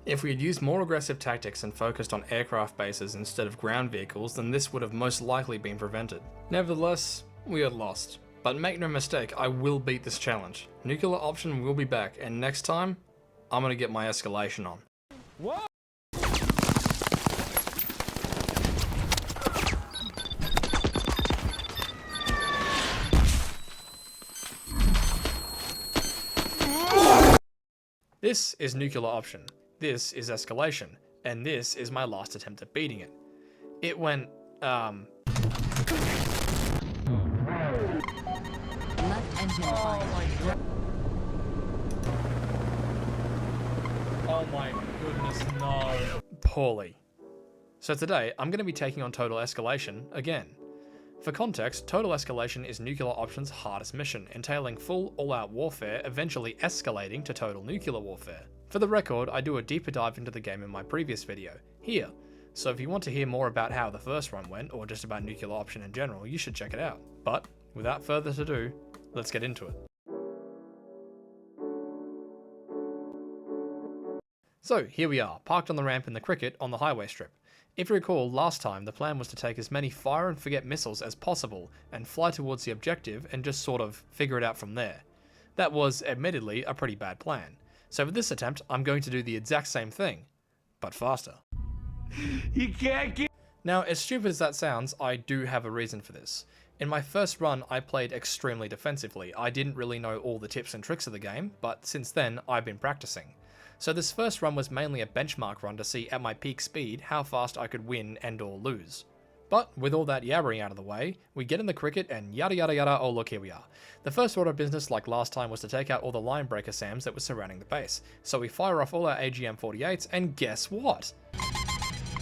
If we had used more aggressive tactics and focused on aircraft bases instead of ground vehicles, then this would have most likely been prevented. Nevertheless, we had lost. But make no mistake, I will beat this challenge. Nuclear option will be back, and next time, I'm gonna get my escalation on. Whoa! This is nuclear option, this is escalation, and this is my last attempt at beating it. It went, Left engine fire. oh my goodness, no. Poorly. So today, I'm going to be taking on Total Escalation again. For context, Total Escalation is Nuclear Option's hardest mission, entailing full all-out warfare, eventually escalating to total nuclear warfare. For the record, I do a deeper dive into the game in my previous video, here, so if you want to hear more about how the first run went, or just about Nuclear Option in general, you should check it out. But, without further ado, let's get into it. So, here we are, parked on the ramp in the cricket on the highway strip. If you recall, last time the plan was to take as many fire and forget missiles as possible and fly towards the objective and just sort of figure it out from there. That was, admittedly, a pretty bad plan. So for this attempt, I'm going to do the exact same thing, but faster. You can't get. Now, as stupid as that sounds, I do have a reason for this. In my first run, I played extremely defensively. I didn't really know all the tips and tricks of the game, but since then, I've been practicing. So this first run was mainly a benchmark run to see at my peak speed how fast I could win and or lose. But with all that yabbering out of the way, we get in the cricket and yada yada yada, oh look, here we are. The first order of business like last time was to take out all the line breaker SAMs that were surrounding the base. So we fire off all our AGM-48s and guess what?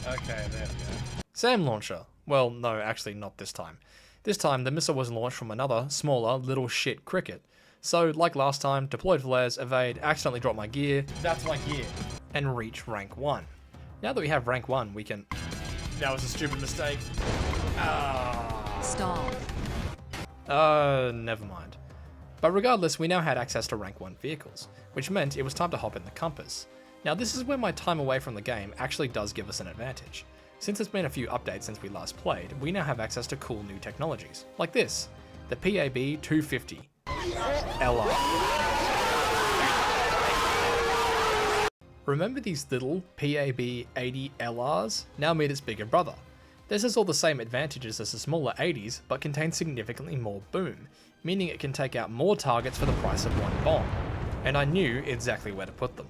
Okay, there we go. SAM launcher. Well, no, actually not this time. This time the missile was launched from another, smaller, little shit cricket. So, like last time, deployed flares, evade, accidentally drop my gear, That's my gear. and reach rank 1. Now that we have rank 1, we can... That was a stupid mistake. Stall. Never mind. But regardless, we now had access to rank 1 vehicles, which meant it was time to hop in the compass. Now this is where my time away from the game actually does give us an advantage. Since it's been a few updates since we last played, we now have access to cool new technologies, like this, the PAB 250. LR. Remember these little PAB 80 LRs? Now meet its bigger brother. This has all the same advantages as the smaller 80s, but contains significantly more boom, meaning it can take out more targets for the price of one bomb. And I knew exactly where to put them.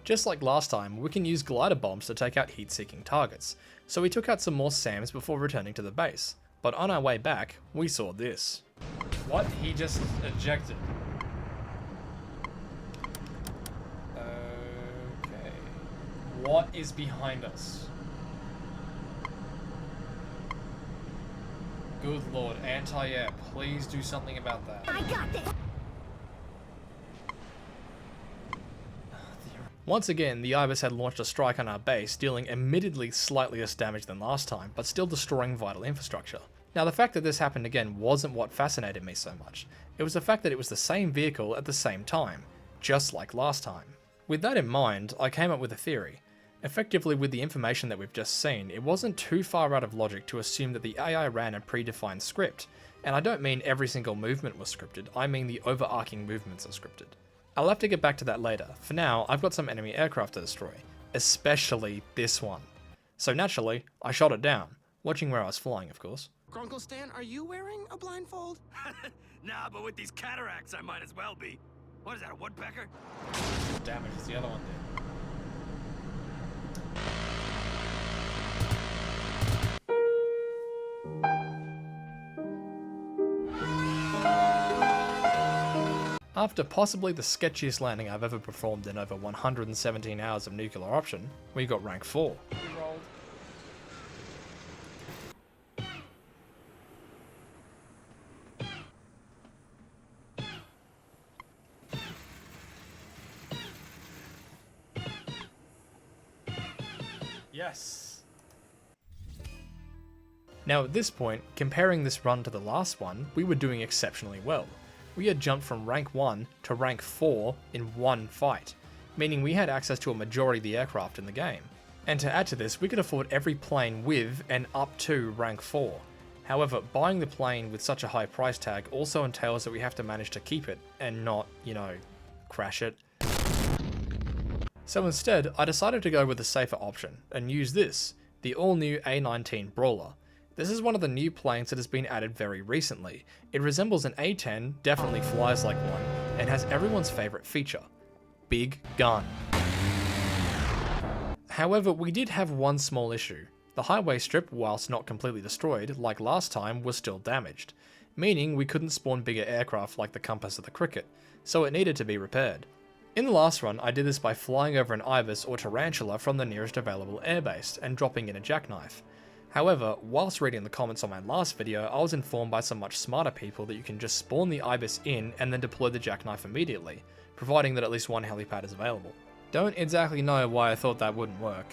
Just like last time, we can use glider bombs to take out heat-seeking targets, so we took out some more SAMs before returning to the base. But on our way back, we saw this. What? He just ejected. Okay. What is behind us? Good lord, anti-air, please do something about that. I got this. Once again, the Ibis had launched a strike on our base, dealing admittedly slightly less damage than last time, but still destroying vital infrastructure. Now the fact that this happened again wasn't what fascinated me so much, it was the fact that it was the same vehicle at the same time, just like last time. With that in mind, I came up with a theory. Effectively, with the information that we've just seen, it wasn't too far out of logic to assume that the AI ran a predefined script, and I don't mean every single movement was scripted, I mean the overarching movements are scripted. I'll have to get back to that later. For now, I've got some enemy aircraft to destroy, especially this one. So naturally, I shot it down, watching where I was flying of course. Grunkle Stan, are you wearing a blindfold? Nah, but with these cataracts, I might as well be. What is that, a woodpecker? Damage as the other one did. After possibly the sketchiest landing I've ever performed in over 117 hours of nuclear option, we got rank 4. Rerolled. Yes. Now at this point, comparing this run to the last one, we were doing exceptionally well. We had jumped from rank 1 to rank 4 in one fight, meaning we had access to a majority of the aircraft in the game. And to add to this, we could afford every plane with and up to rank 4. However, buying the plane with such a high price tag also entails that we have to manage to keep it and not, crash it. So instead, I decided to go with a safer option and use this, the all-new A19 Brawler. This is one of the new planes that has been added very recently. It resembles an A10, definitely flies like one, and has everyone's favourite feature: big gun. However, we did have one small issue. The highway strip, whilst not completely destroyed, like last time, was still damaged, meaning we couldn't spawn bigger aircraft like the Compass or the Cricket, so it needed to be repaired. In the last run, I did this by flying over an Ibis or Tarantula from the nearest available airbase and dropping in a jackknife. However, whilst reading the comments on my last video, I was informed by some much smarter people that you can just spawn the Ibis in and then deploy the jackknife immediately, providing that at least one helipad is available. Don't exactly know why I thought that wouldn't work.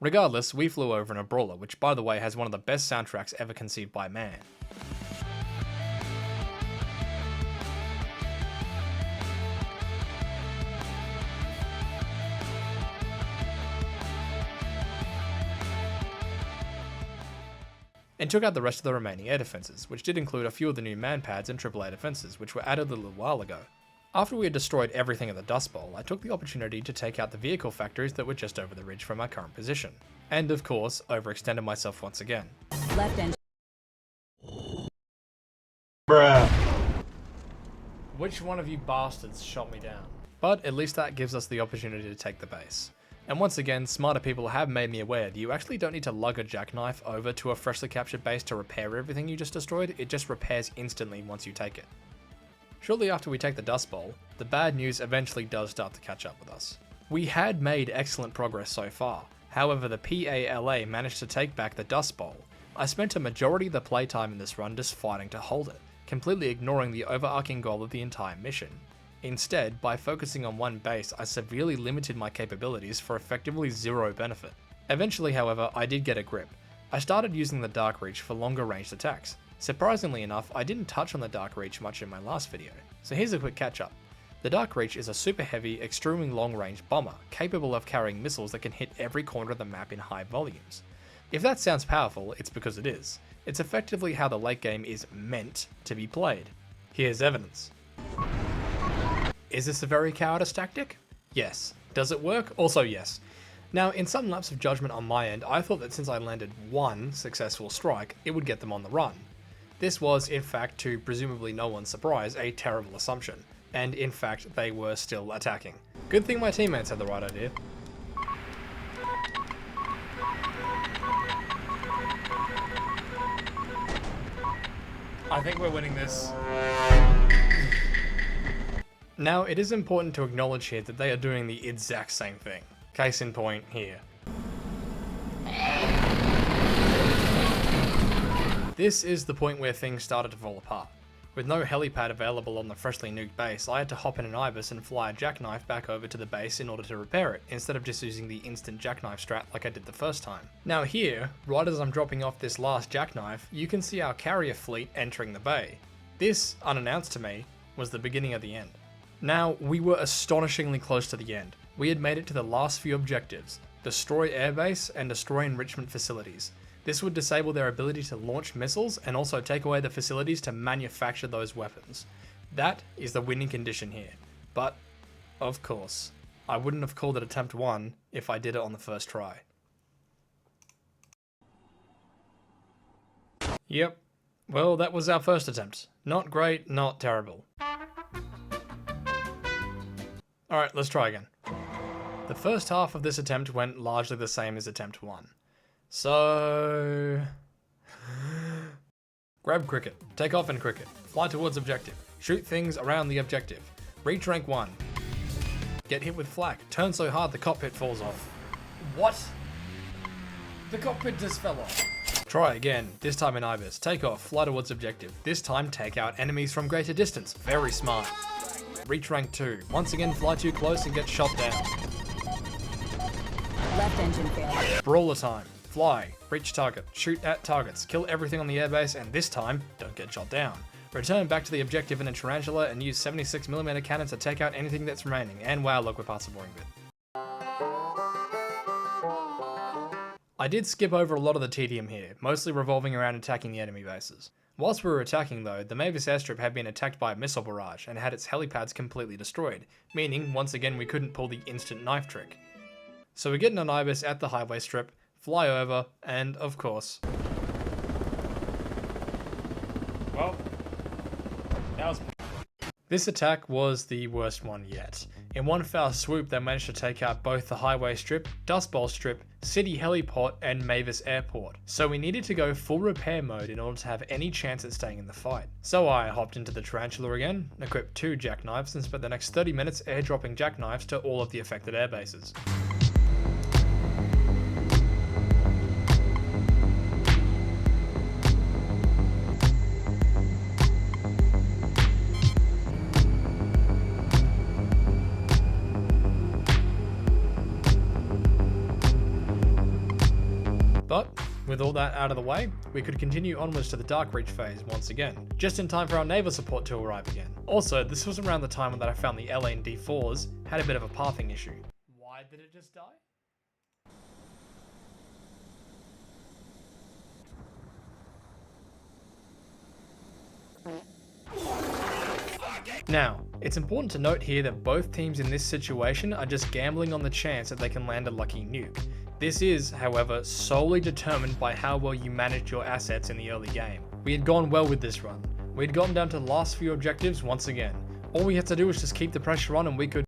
Regardless, we flew over in a Brawler, which by the way has one of the best soundtracks ever conceived by man. And took out the rest of the remaining air defences, which did include a few of the new man pads and AAA defences, which were added a little while ago. After we had destroyed everything at the Dust Bowl, I took the opportunity to take out the vehicle factories that were just over the ridge from our current position. And of course, overextended myself once again. Left engine. Bruh. Which one of you bastards shot me down? But at least that gives us the opportunity to take the base. And once again, smarter people have made me aware that you actually don't need to lug a jackknife over to a freshly captured base to repair everything you just destroyed, it just repairs instantly once you take it. Shortly after we take the Dust Bowl, the bad news eventually does start to catch up with us. We had made excellent progress so far, however the PALA managed to take back the Dust Bowl. I spent a majority of the playtime in this run just fighting to hold it, completely ignoring the overarching goal of the entire mission. Instead, by focusing on one base, I severely limited my capabilities for effectively zero benefit. Eventually, however, I did get a grip. I started using the Dark Reach for longer ranged attacks. Surprisingly enough, I didn't touch on the Dark Reach much in my last video, so here's a quick catch up. The Dark Reach is a super heavy, extremely long range bomber, capable of carrying missiles that can hit every corner of the map in high volumes. If that sounds powerful, it's because it is. It's effectively how the late game is meant to be played. Here's evidence. Is this a very cowardice tactic? Yes. Does it work? Also yes. Now, in some lapse of judgment on my end, I thought that since I landed one successful strike, it would get them on the run. This was, in fact, to presumably no one's surprise, a terrible assumption, and in fact, they were still attacking. Good thing my teammates had the right idea. I think we're winning this. Now, it is important to acknowledge here that they are doing the exact same thing. Case in point here. This is the point where things started to fall apart. With no helipad available on the freshly nuked base, I had to hop in an Ibis and fly a jackknife back over to the base in order to repair it, instead of just using the instant jackknife strat like I did the first time. Now here, right as I'm dropping off this last jackknife, you can see our carrier fleet entering the bay. This, unannounced to me, was the beginning of the end. Now, we were astonishingly close to the end. We had made it to the last few objectives: destroy airbase and destroy enrichment facilities. This would disable their ability to launch missiles and also take away the facilities to manufacture those weapons. That is the winning condition here. But, of course, I wouldn't have called it attempt 1 if I did it on the first try. Yep. Well, that was our first attempt. Not great, not terrible. Alright, let's try again. The first half of this attempt went largely the same as attempt 1. So... grab cricket, take off in cricket, fly towards objective, shoot things around the objective, reach rank 1, get hit with flak, turn so hard the cockpit falls off. What? The cockpit just fell off. Try again, this time in Ibis, take off, fly towards objective, this time take out enemies from greater distance, very smart. Reach rank 2, once again fly too close and get shot down. Left engine failed. Brawler time. Fly, reach target, shoot at targets, kill everything on the airbase, and this time, don't get shot down. Return back to the objective in a tarantula and use 76mm cannons to take out anything that's remaining, and wow, look, we're past the boring bit. I did skip over a lot of the tedium here, mostly revolving around attacking the enemy bases. Whilst we were attacking though, the Mavis airstrip had been attacked by a missile barrage and had its helipads completely destroyed, meaning once again we couldn't pull the instant knife trick. So we get an Ibis at the highway strip, fly over, and of course... Well, that was... This attack was the worst one yet. In one foul swoop they managed to take out both the highway strip, Dust Bowl strip, city heliport, and Mavis airport. So we needed to go full repair mode in order to have any chance at staying in the fight. So I hopped into the tarantula again, equipped 2 jackknives, and spent the next 30 minutes airdropping jackknives to all of the affected airbases. But, with all that out of the way, we could continue onwards to the Dark Reach phase once again, just in time for our naval support to arrive again. Also, this was around the time that I found the LA and D4s had a bit of a pathing issue. Why did it just die? Now, it's important to note here that both teams in this situation are just gambling on the chance that they can land a lucky nuke. This is, however, solely determined by how well you manage your assets in the early game. We had gone well with this run. We had gotten down to the last few objectives once again. All we had to do was just keep the pressure on and we could...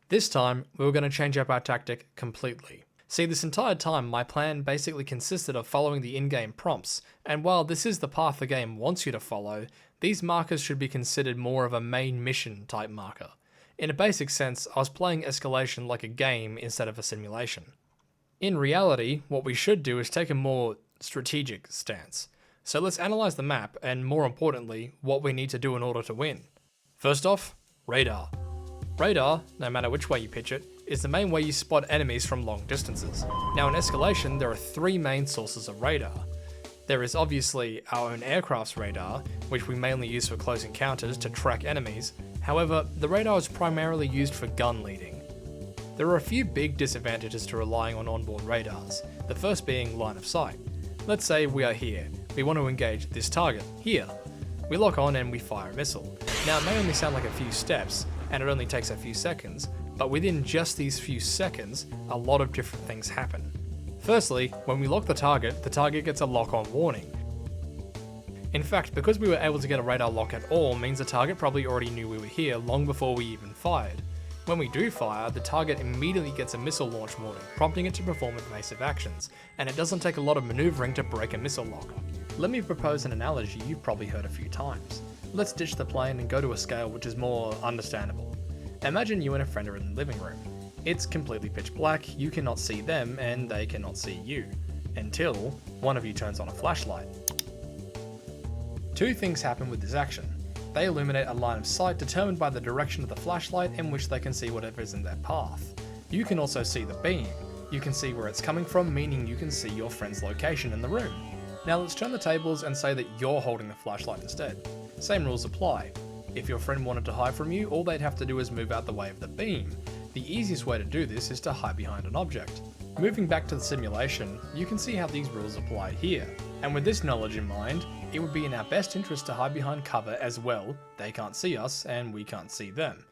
This time, we were going to change up our tactic completely. See, this entire time, my plan basically consisted of following the in-game prompts, and while this is the path the game wants you to follow, these markers should be considered more of a main mission type marker. In a basic sense, I was playing Escalation like a game instead of a simulation. In reality, what we should do is take a more strategic stance. So let's analyze the map, and more importantly, what we need to do in order to win. First off, radar. Radar, no matter which way you pitch it, is the main way you spot enemies from long distances. Now in Escalation, there are 3 main sources of radar. There is obviously our own aircraft's radar, which we mainly use for close encounters to track enemies. However, the radar is primarily used for gun leading. There are a few big disadvantages to relying on onboard radars, the first being line of sight. Let's say we are here, we want to engage this target, here. We lock on and we fire a missile. Now it may only sound like a few steps, and it only takes a few seconds, but within just these few seconds, a lot of different things happen. Firstly, when we lock the target gets a lock-on warning. In fact, because we were able to get a radar lock at all means the target probably already knew we were here long before we even fired. When we do fire, the target immediately gets a missile launch warning, prompting it to perform evasive actions, and it doesn't take a lot of maneuvering to break a missile lock. Let me propose an analogy you've probably heard a few times. Let's ditch the plane and go to a scale which is more understandable. Imagine you and a friend are in the living room. It's completely pitch black, you cannot see them, and they cannot see you, until one of you turns on a flashlight. Two things happen with this action. They illuminate a line of sight determined by the direction of the flashlight in which they can see whatever is in their path. You can also see the beam. You can see where it's coming from, meaning you can see your friend's location in the room. Now let's turn the tables and say that you're holding the flashlight instead. Same rules apply. If your friend wanted to hide from you, all they'd have to do is move out the way of the beam. The easiest way to do this is to hide behind an object. Moving back to the simulation, you can see how these rules apply here. And with this knowledge in mind, it would be in our best interest to hide behind cover as well. They can't see us and we can't see them.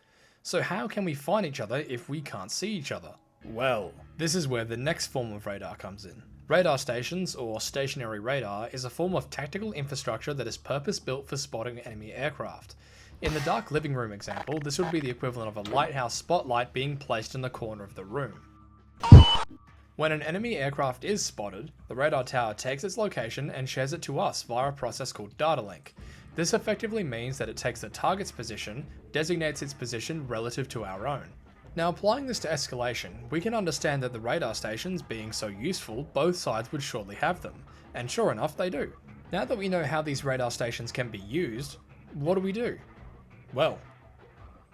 So how can we find each other if we can't see each other? Well, this is where the next form of radar comes in. Radar stations, or stationary radar, is a form of tactical infrastructure that is purpose-built for spotting enemy aircraft. In the dark living room example, this would be the equivalent of a lighthouse spotlight being placed in the corner of the room. When an enemy aircraft is spotted, the radar tower takes its location and shares it to us via a process called data link. This effectively means that it takes the target's position, designates its position relative to our own. Now applying this to escalation, we can understand that the radar stations being so useful, both sides would shortly have them, and sure enough they do. Now that we know how these radar stations can be used, what do? Well,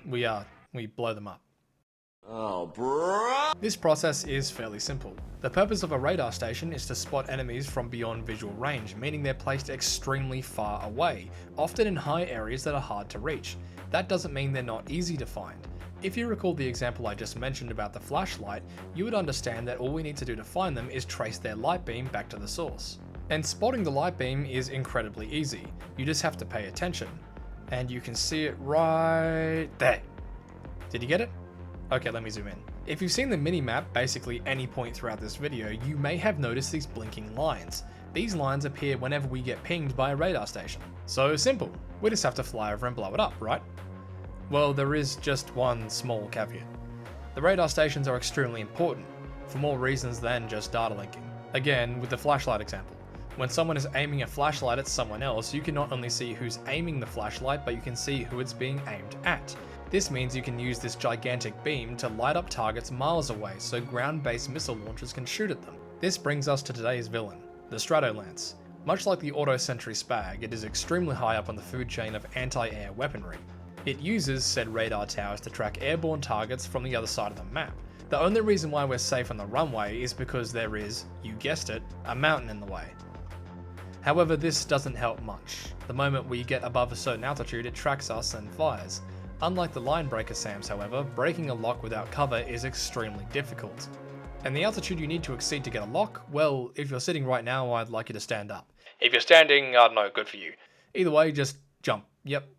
we blow them up. Oh, bro. This process is fairly simple. The purpose of a radar station is to spot enemies from beyond visual range, meaning they're placed extremely far away, often in high areas that are hard to reach. That doesn't mean they're not easy to find. If you recall the example I just mentioned about the flashlight, you would understand that all we need to do to find them is trace their light beam back to the source. And spotting the light beam is incredibly easy. You just have to pay attention. And you can see it right there. Did you get it? Okay, let me zoom in. If you've seen the mini-map basically any point throughout this video, you may have noticed these blinking lines. These lines appear whenever we get pinged by a radar station. So simple, we just have to fly over and blow it up, right? Well, there is just one small caveat. The radar stations are extremely important, for more reasons than just data linking. Again, with the flashlight example. When someone is aiming a flashlight at someone else, you can not only see who's aiming the flashlight, but you can see who it's being aimed at. This means you can use this gigantic beam to light up targets miles away so ground-based missile launchers can shoot at them. This brings us to today's villain, the Stratolance. Much like the Auto Sentry Spag, it is extremely high up on the food chain of anti-air weaponry. It uses said radar towers to track airborne targets from the other side of the map. The only reason why we're safe on the runway is because there is, you guessed it, a mountain in the way. However, this doesn't help much. The moment we get above a certain altitude, it tracks us and fires. Unlike the line breaker SAMs, however, breaking a lock without cover is extremely difficult. And the altitude you need to exceed to get a lock, well, if you're sitting right now, I'd like you to stand up. If you're standing, I don't know, good for you. Either way, just jump. Yep,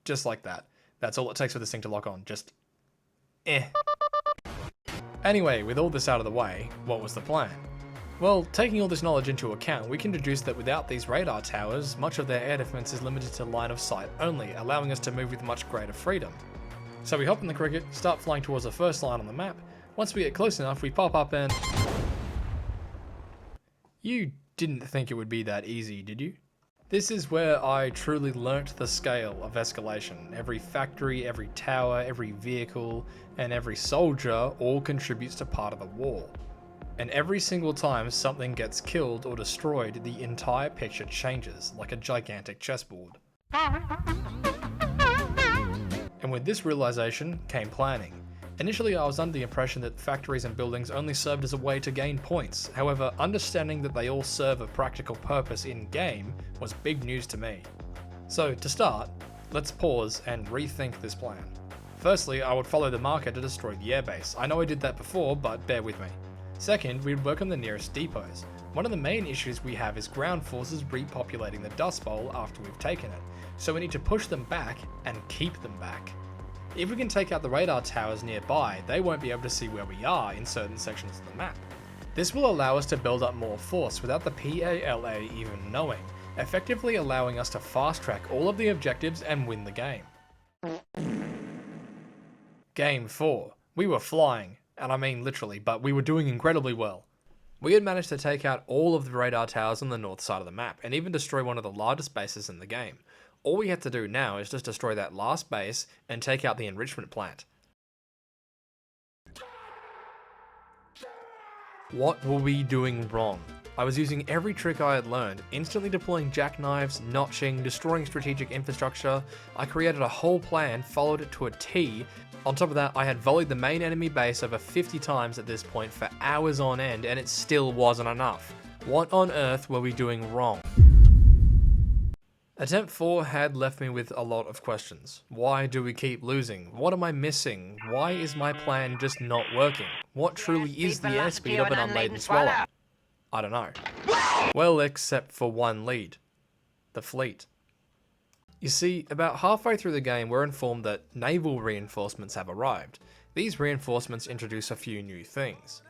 just like that. That's all it takes for this thing to lock on, just Anyway, with all this out of the way, what was the plan? Well, taking all this knowledge into account, we can deduce that without these radar towers, much of their air defense is limited to line of sight only, allowing us to move with much greater freedom. So we hop in the cricket, start flying towards the first line on the map. Once we get close enough, we pop up and... You didn't think it would be that easy, did you? This is where I truly learnt the scale of escalation. Every factory, every tower, every vehicle, and every soldier all contributes to part of the war. And every single time something gets killed or destroyed, the entire picture changes, like a gigantic chessboard. And with this realization came planning. Initially I was under the impression that factories and buildings only served as a way to gain points. However, understanding that they all serve a practical purpose in-game was big news to me. So to start, let's pause and rethink this plan. Firstly, I would follow the marker to destroy the airbase. I know I did that before, but bear with me. Second, we'd work on the nearest depots. One of the main issues we have is ground forces repopulating the Dust Bowl after we've taken it, so we need to push them back and keep them back. If we can take out the radar towers nearby, they won't be able to see where we are in certain sections of the map. This will allow us to build up more force without the PALA even knowing, effectively allowing us to fast track all of the objectives and win the game. Game 4. We were flying, and I mean literally, but we were doing incredibly well. We had managed to take out all of the radar towers on the north side of the map, and even destroy one of the largest bases in the game. All we had to do now is just destroy that last base and take out the enrichment plant. What were we doing wrong? I was using every trick I had learned, instantly deploying jackknives, notching, destroying strategic infrastructure. I created a whole plan, followed it to a T. On top of that, I had volleyed the main enemy base over 50 times at this point for hours on end, and it still wasn't enough. What on earth were we doing wrong? Attempt 4 had left me with a lot of questions. Why do we keep losing? What am I missing? Why is my plan just not working? What truly is the airspeed of an unladen swallow? I don't know. Well, except for one lead. The fleet. You see, about halfway through the game we're informed that naval reinforcements have arrived. These reinforcements introduce a few new things.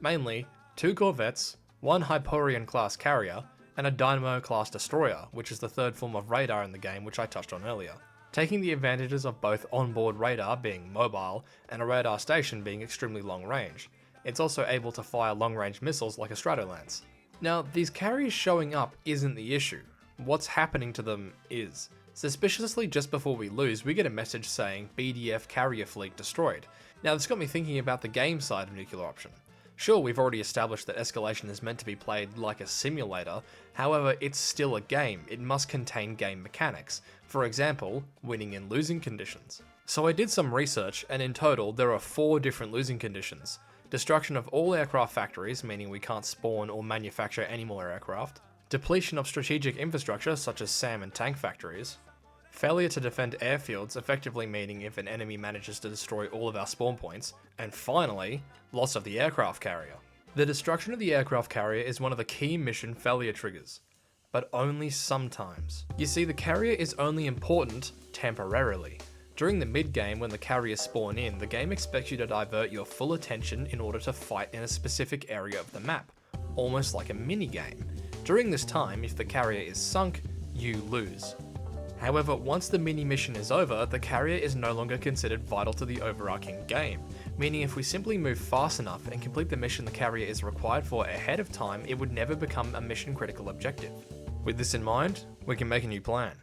Mainly, 2 corvettes, 1 Hyperion class carrier, and a Dynamo class destroyer, which is the third form of radar in the game which I touched on earlier. Taking the advantages of both onboard radar being mobile and a radar station being extremely long range. It's also able to fire long-range missiles like a Stratolance. Now, these carriers showing up isn't the issue. What's happening to them is. Suspiciously, just before we lose, we get a message saying BDF carrier fleet destroyed. Now, this got me thinking about the game side of nuclear option. Sure, we've already established that Escalation is meant to be played like a simulator, however, it's still a game. It must contain game mechanics. For example, winning and losing conditions. So I did some research, and in total, there are 4 different losing conditions. Destruction of all aircraft factories, meaning we can't spawn or manufacture any more aircraft. Depletion of strategic infrastructure, such as SAM and tank factories. Failure to defend airfields, effectively meaning if an enemy manages to destroy all of our spawn points. And finally, loss of the aircraft carrier. The destruction of the aircraft carrier is one of the key mission failure triggers, but only sometimes. You see, the carrier is only important temporarily. During the mid-game, when the carriers spawn in, the game expects you to divert your full attention in order to fight in a specific area of the map, almost like a mini-game. During this time, if the carrier is sunk, you lose. However, once the mini-mission is over, the carrier is no longer considered vital to the overarching game, meaning if we simply move fast enough and complete the mission the carrier is required for ahead of time, it would never become a mission-critical objective. With this in mind, we can make a new plan.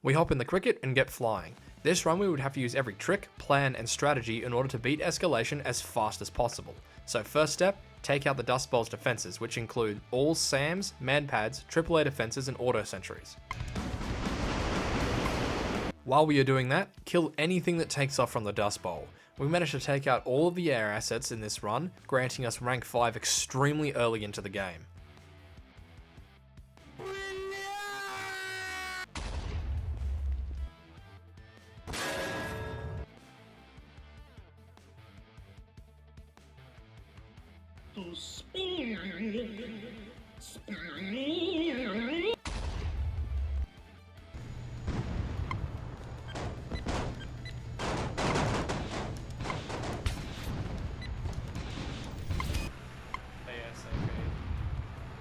We hop in the cricket and get flying. This run we would have to use every trick, plan and strategy in order to beat Escalation as fast as possible. So first step, take out the Dust Bowl's defenses, which include all SAMs, manpads, AAA defenses and auto sentries. While we are doing that, kill anything that takes off from the Dust Bowl. We managed to take out all of the air assets in this run, granting us rank 5 extremely early into the game.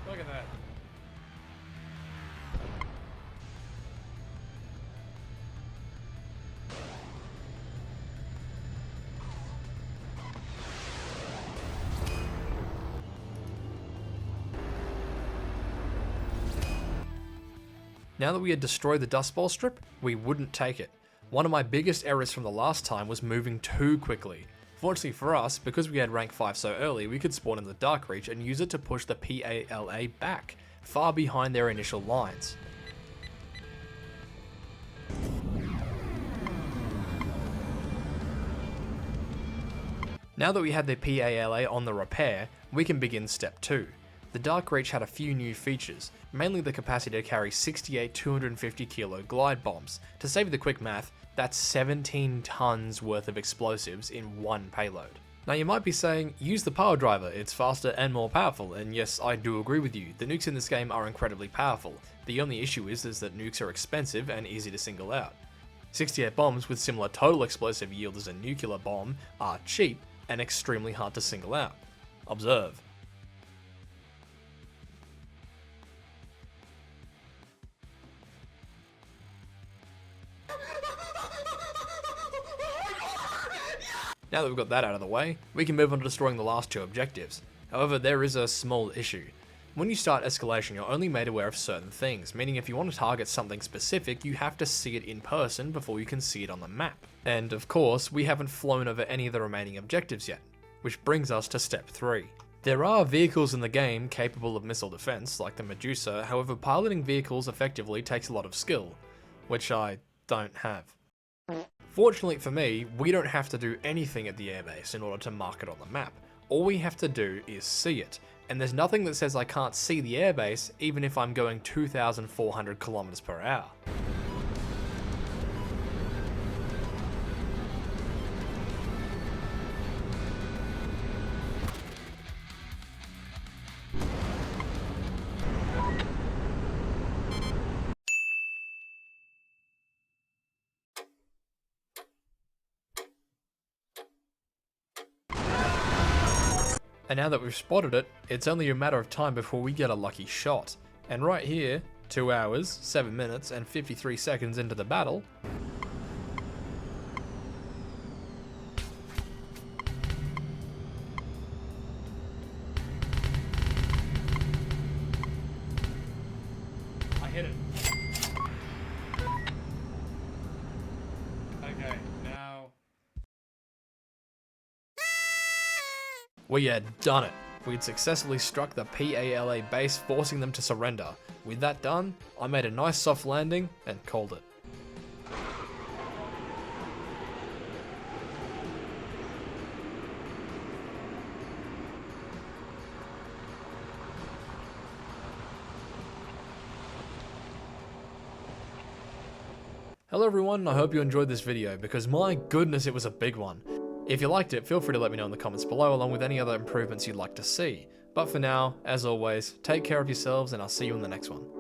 Look at that. Now that we had destroyed the Dust Bowl strip, we wouldn't take it. One of my biggest errors from the last time was moving too quickly. Fortunately for us, because we had rank 5 so early, we could spawn in the Dark Reach and use it to push the PALA back, far behind their initial lines. Now that we had the PALA on the repair, we can begin step 2. The Dark Reach had a few new features, mainly the capacity to carry 68 250 kilo glide bombs. To save the quick math, that's 17 tons worth of explosives in one payload. Now you might be saying, use the power driver, it's faster and more powerful, and yes, I do agree with you, the nukes in this game are incredibly powerful. The only issue is that nukes are expensive and easy to single out. 68 bombs with similar total explosive yield as a nuclear bomb are cheap and extremely hard to single out. Observe. Now that we've got that out of the way, we can move on to destroying the last 2 objectives. However, there is a small issue. When you start Escalation, you're only made aware of certain things, meaning if you want to target something specific, you have to see it in person before you can see it on the map. And of course, we haven't flown over any of the remaining objectives yet, which brings us to step 3. There are vehicles in the game capable of missile defense, like the Medusa, however piloting vehicles effectively takes a lot of skill, which I don't have. Fortunately for me, we don't have to do anything at the airbase in order to mark it on the map. All we have to do is see it, and there's nothing that says I can't see the airbase even if I'm going 2,400 kilometers per hour. And now that we've spotted it, it's only a matter of time before we get a lucky shot. And right here, 2 hours, 7 minutes, and 53 seconds into the battle, I hit it. Okay, now... we had done it. We'd successfully struck the PALA base, forcing them to surrender. With that done, I made a nice soft landing and called it. Hello everyone, I hope you enjoyed this video because my goodness it was a big one. If you liked it, feel free to let me know in the comments below along with any other improvements you'd like to see. But for now, as always, take care of yourselves and I'll see you in the next one.